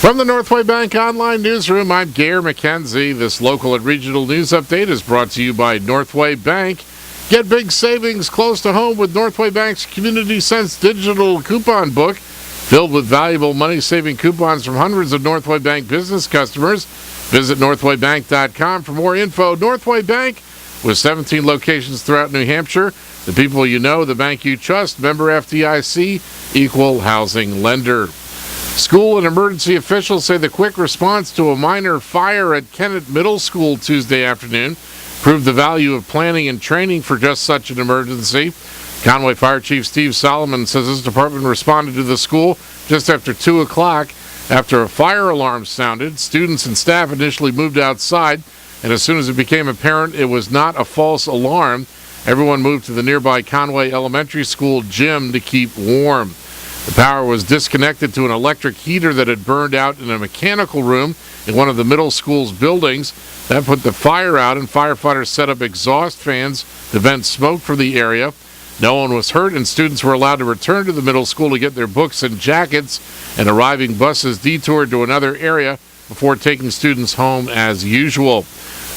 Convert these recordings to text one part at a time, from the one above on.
From the Northway Bank Online Newsroom, I'm Gare McKenzie. This local and regional news update is brought to you by Northway Bank. Get big savings close to home with Northway Bank's Community Sense digital coupon book, filled with valuable money-saving coupons from hundreds of Northway Bank business customers. Visit northwaybank.com for more info. Northway Bank, with 17 locations throughout New Hampshire. The people you know, the bank you trust. Member FDIC, equal housing lender. School and emergency officials say the quick response to a minor fire at Kennett Middle School Tuesday afternoon proved the value of planning and training for just such an emergency. Conway Fire Chief Steve Solomon says his department responded to the school just after 2 o'clock. After a fire alarm sounded, students and staff initially moved outside, and as soon as it became apparent it was not a false alarm, everyone moved to the nearby Conway Elementary School gym to keep warm. The power was disconnected to an electric heater that had burned out in a mechanical room in one of the middle school's buildings. That put the fire out, and firefighters set up exhaust fans to vent smoke from the area. No one was hurt, and students were allowed to return to the middle school to get their books and jackets, and arriving buses detoured to another area before taking students home as usual.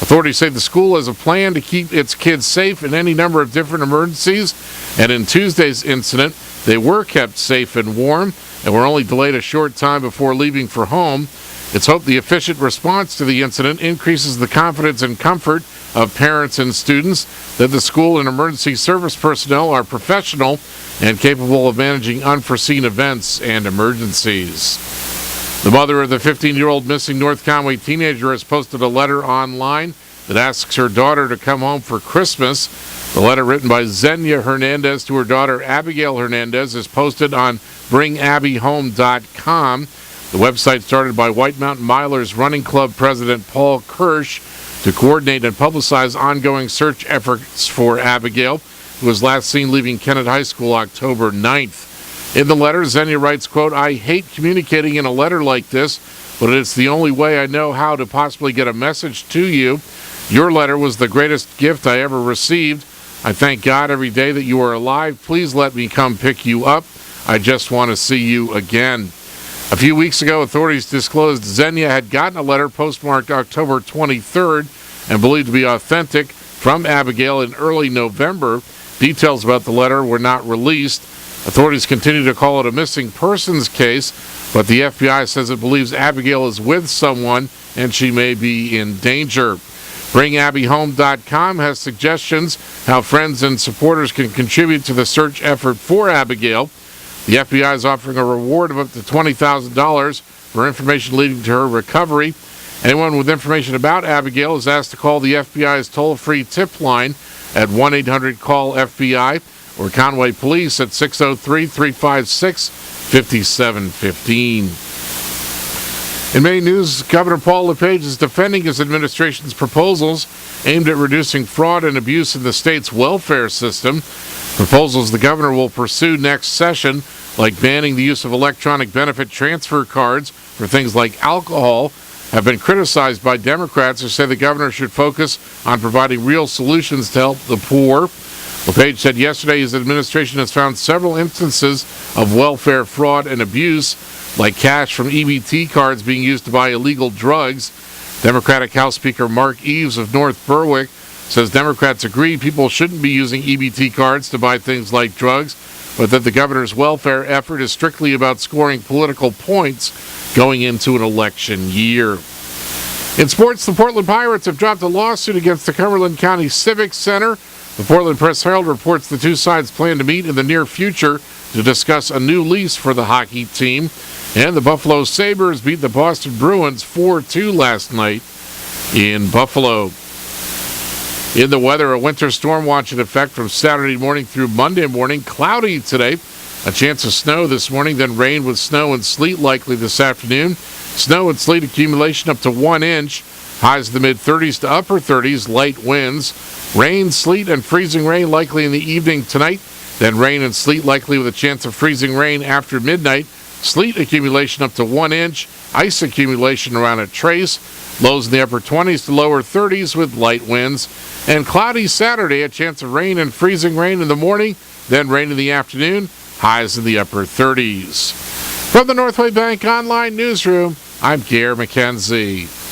Authorities say the school has a plan to keep its kids safe in any number of different emergencies, and in Tuesday's incident, they were kept safe and warm and were only delayed a short time before leaving for home. It's hoped the efficient response to the incident increases the confidence and comfort of parents and students that the school and emergency service personnel are professional and capable of managing unforeseen events and emergencies. The mother of the 15-year-old missing North Conway teenager has posted a letter online that asks her daughter to come home for Christmas. The letter, written by Xenia Hernandez to her daughter Abigail Hernandez, is posted on bringabbyhome.com. The website, started by White Mountain Milers Running Club President Paul Kirsch to coordinate and publicize ongoing search efforts for Abigail, who was last seen leaving Kennett High School October 9th. In the letter, Xenia writes, quote, "I hate communicating in a letter like this, but it's the only way I know how to possibly get a message to you. Your letter was the greatest gift I ever received. I thank God every day that you are alive. Please let me come pick you up. I just want to see you again." A few weeks ago, authorities disclosed Xenia had gotten a letter postmarked October 23rd and believed to be authentic from Abigail in early November. Details about the letter were not released. Authorities continue to call it a missing persons case, but the FBI says it believes Abigail is with someone and she may be in danger. BringAbbyHome.com has suggestions how friends and supporters can contribute to the search effort for Abigail. The FBI is offering a reward of up to $20,000 for information leading to her recovery. Anyone with information about Abigail is asked to call the FBI's toll-free tip line at 1-800-CALL-FBI or Conway Police at 603-356-5715. In Maine news, Governor Paul LePage is defending his administration's proposals aimed at reducing fraud and abuse in the state's welfare system. Proposals the governor will pursue next session, like banning the use of electronic benefit transfer cards for things like alcohol, have been criticized by Democrats who say the governor should focus on providing real solutions to help the poor. LePage said yesterday his administration has found several instances of welfare fraud and abuse, like cash from EBT cards being used to buy illegal drugs. Democratic House Speaker Mark Eves of North Berwick says Democrats agree people shouldn't be using EBT cards to buy things like drugs, but that the governor's welfare effort is strictly about scoring political points going into an election year. In sports, the Portland Pirates have dropped a lawsuit against the Cumberland County Civic Center. The Portland Press-Herald reports the two sides plan to meet in the near future to discuss a new lease for the hockey team. And the Buffalo Sabres beat the Boston Bruins 4-2 last night in Buffalo. In the weather, a winter storm watch in effect from Saturday morning through Monday morning. Cloudy today. A chance of snow this morning, then rain with snow and sleet likely this afternoon. Snow and sleet accumulation up to 1 inch. Highs in the mid-30s to upper 30s. Light winds. Rain, sleet, and freezing rain likely in the evening tonight. Then rain and sleet likely with a chance of freezing rain after midnight. Sleet accumulation up to 1 inch. Ice accumulation around a trace. Lows in the upper 20s to lower 30s with light winds. And cloudy Saturday, a chance of rain and freezing rain in the morning, then rain in the afternoon. Highs in the upper 30s. From the Northway Bank Online Newsroom, I'm Gare McKenzie.